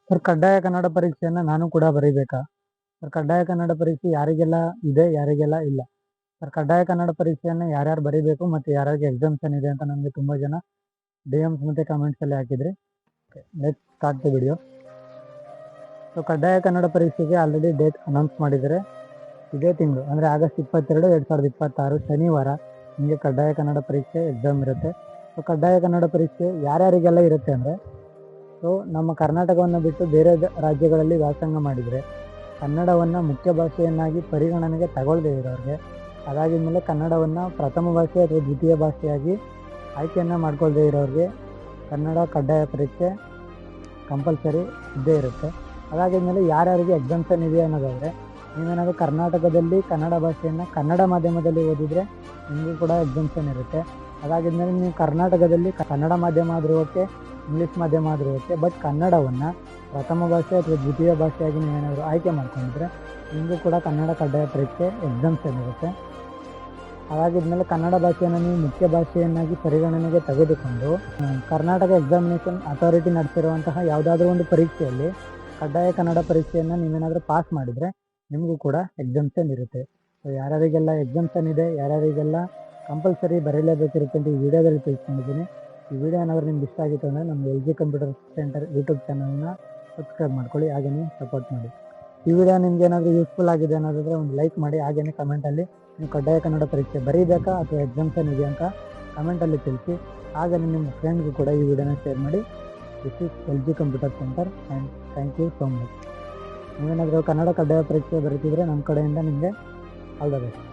Sir, ಕಡ್ಡಾಯ ಕನ್ನಡ ಪರೀಕ್ಷೆಯನ್ನು ನಾನು ಕೂಡ ಬರೀಬೇಕಾ? ಸರ್, ಕಡ್ಡಾಯ ಕನ್ನಡ ಪರೀಕ್ಷೆ ಯಾರಿಗೆಲ್ಲ ಇದೆ, ಯಾರಿಗೆಲ್ಲ ಇಲ್ಲ? ಸರ್, ಕಡ್ಡಾಯ ಕನ್ನಡ ಪರೀಕ್ಷೆಯನ್ನು ಯಾರ್ಯಾರು ಬರೀಬೇಕು ಮತ್ತು ಯಾರ್ಯಾರಿಗೆ ಎಕ್ಸಾಮ್ಷನ್ ಇದೆ ಅಂತ ನನಗೆ ತುಂಬ ಜನ DMs ಮತ್ತು ಕಮೆಂಟ್ಸಲ್ಲಿ ಹಾಕಿದ್ರಿ. Let's start the video. So, ಕಡ್ಡಾಯ ಕನ್ನಡ ಪರೀಕ್ಷೆಗೆ ಆಲ್ರೆಡಿ ಡೇಟ್ ಅನೌನ್ಸ್ ಮಾಡಿದರೆ ಇದೇ ತಿಂಗಳು ಅಂದರೆ ಆಗಸ್ಟ್ 22, 2026 ಶನಿವಾರ ನಿಮಗೆ ಕಡ್ಡಾಯ ಕನ್ನಡ ಪರೀಕ್ಷೆ ಎಕ್ಸಾಮ್ ಇರುತ್ತೆ. ಸೊ, ಕಡ್ಡಾಯ ಕನ್ನಡ ಪರೀಕ್ಷೆ ಯಾರ್ಯಾರಿಗೆಲ್ಲ ಇರುತ್ತೆ ಅಂದರೆ, ಸೊ ನಮ್ಮ ಕರ್ನಾಟಕವನ್ನು ಬಿಟ್ಟು ಬೇರೆ ರಾಜ್ಯಗಳಲ್ಲಿ ವ್ಯಾಸಂಗ ಮಾಡಿದರೆ ಕನ್ನಡವನ್ನು ಮುಖ್ಯ ಭಾಷೆಯನ್ನಾಗಿ ಪರಿಗಣನೆಗೆ ತಗೊಳ್ಳದೇ ಇರೋರಿಗೆ, ಅದಾಗಿದ್ಮೇಲೆ ಕನ್ನಡವನ್ನು ಪ್ರಥಮ ಭಾಷೆ ಅಥವಾ ದ್ವಿತೀಯ ಭಾಷೆಯಾಗಿ ಆಯ್ಕೆಯನ್ನು ಮಾಡ್ಕೊಳ್ದೇ ಇರೋರಿಗೆ ಕನ್ನಡ ಕಡ್ಡಾಯ ಪರೀಕ್ಷೆ ಕಂಪಲ್ಸರಿ ಇದ್ದೇ ಇರುತ್ತೆ. ಅದಾಗಿದ್ಮೇಲೆ ಯಾರ್ಯಾರಿಗೆ ಎಕ್ಸಾಮ್ಷನ್ ಇದೆ ಅನ್ನೋದಾದರೆ, ನೀವೇನಾದರೂ ಕರ್ನಾಟಕದಲ್ಲಿ ಕನ್ನಡ ಭಾಷೆಯನ್ನು ಕನ್ನಡ ಮಾಧ್ಯಮದಲ್ಲಿ ಓದಿದರೆ ನಿಮಗೂ ಕೂಡ ಎಕ್ಸಾಮ್ಷನ್ ಇರುತ್ತೆ. ಅದಾಗಿದ್ಮೇಲೆ ನೀವು ಕರ್ನಾಟಕದಲ್ಲಿ ಕನ್ನಡ ಮಾಧ್ಯಮ ಆದರೂ ಓಕೆ, ಇಂಗ್ಲೀಷ್ ಮಾಧ್ಯಮ ಆದರೂ ಓಕೆ, ಬಟ್ ಕನ್ನಡವನ್ನು ಪ್ರಥಮ ಭಾಷೆ ಅಥವಾ ದ್ವಿತೀಯ ಭಾಷೆಯಾಗಿ ನೀವೇನಾದರೂ ಆಯ್ಕೆ ಮಾಡ್ಕೊಂಡಿದ್ರೆ ನಿಮಗೂ ಕೂಡ ಕನ್ನಡ ಕಡ್ಡಾಯ ಪರೀಕ್ಷೆ ಎಕ್ಸಾಮ್ಷನ್ ಇರುತ್ತೆ. ಅದಾಗಿದ್ಮೇಲೆ ಕನ್ನಡ ಭಾಷೆಯನ್ನು ನೀವು ಮುಖ್ಯ ಭಾಷೆಯನ್ನಾಗಿ ಪರಿಗಣನೆಗೆ ತೆಗೆದುಕೊಂಡು ಕರ್ನಾಟಕ ಎಕ್ಸಾಮಿನೇಷನ್ ಅಥಾರಿಟಿ ನಡೆಸಿರುವಂತಹ ಯಾವುದಾದ್ರೂ ಒಂದು ಪರೀಕ್ಷೆಯಲ್ಲಿ ಕಡ್ಡಾಯ ಕನ್ನಡ ಪರೀಕ್ಷೆಯನ್ನು ನೀವೇನಾದರೂ ಪಾಸ್ ಮಾಡಿದರೆ ನಿಮಗೂ ಕೂಡ ಎಕ್ಸಾಮ್ಷನ್ ಇರುತ್ತೆ. ಸೊ, ಯಾರ್ಯಾರಿಗೆಲ್ಲ ಎಕ್ಸಾಮ್ಷನ್ ಇದೆ, ಯಾರ್ಯಾರಿಗೆಲ್ಲ ಕಂಪಲ್ಸರಿ ಬರೀಲೇಬೇಕಿರುತ್ತೆ ಅಂತ ಈ ವಿಡಿಯೋದಲ್ಲಿ ತಿಳ್ಕೊಂಡಿದ್ದೀನಿ. ಈ ವಿಡಿಯೋ ಏನಾದರೂ ನಿಮ್ಗೆ ಇಷ್ಟ ಆಗಿತ್ತು ಅಂದರೆ ನಮ್ಮ LG ಕಂಪ್ಯೂಟರ್ ಸೆಂಟರ್ ಯೂಟ್ಯೂಬ್ ಚಾನಲ್ನ ಸಬ್ಸ್ಕ್ರೈಬ್ ಮಾಡ್ಕೊಳ್ಳಿ, ಹಾಗೆಯೇ ಸಪೋರ್ಟ್ ಮಾಡಿ. ಈ ವಿಡಿಯೋ ನಿಮ್ಗೆ ಏನಾದರೂ ಯೂಸ್ಫುಲ್ ಆಗಿದೆ ಅನ್ನೋದಾದರೆ ಒಂದು ಲೈಕ್ ಮಾಡಿ, ಹಾಗೆಯೇ ಕಮೆಂಟಲ್ಲಿ ನೀವು ಕಡ್ಡಾಯ ಕನ್ನಡ ಪರೀಕ್ಷೆ ಬರೀಬೇಕಾ ಅಥವಾ ಎಕ್ಸಾಮ್ಷನ್ ಇದೆಯಾ ಅಂತ ಕಮೆಂಟಲ್ಲಿ ತಿಳಿಸಿ. ಹಾಗೆಯೇ ನಿಮ್ಮ ಫ್ರೆಂಡ್ಗೂ ಕೂಡ ಈ ವಿಡಿಯೋನ ಶೇರ್ ಮಾಡಿ. This is LG computer centre and thank you so much. ನೀವೇನಾದರೂ ಕನ್ನಡ ಕಡ್ಡಾಯ ಪರೀಕ್ಷೆ ಬರೀತಿದ್ರೆ ನಮ್ಮ ಕಡೆಯಿಂದ ನಿಮಗೆ ಆಲ್ ದ ಬೆಸ್ಟ್.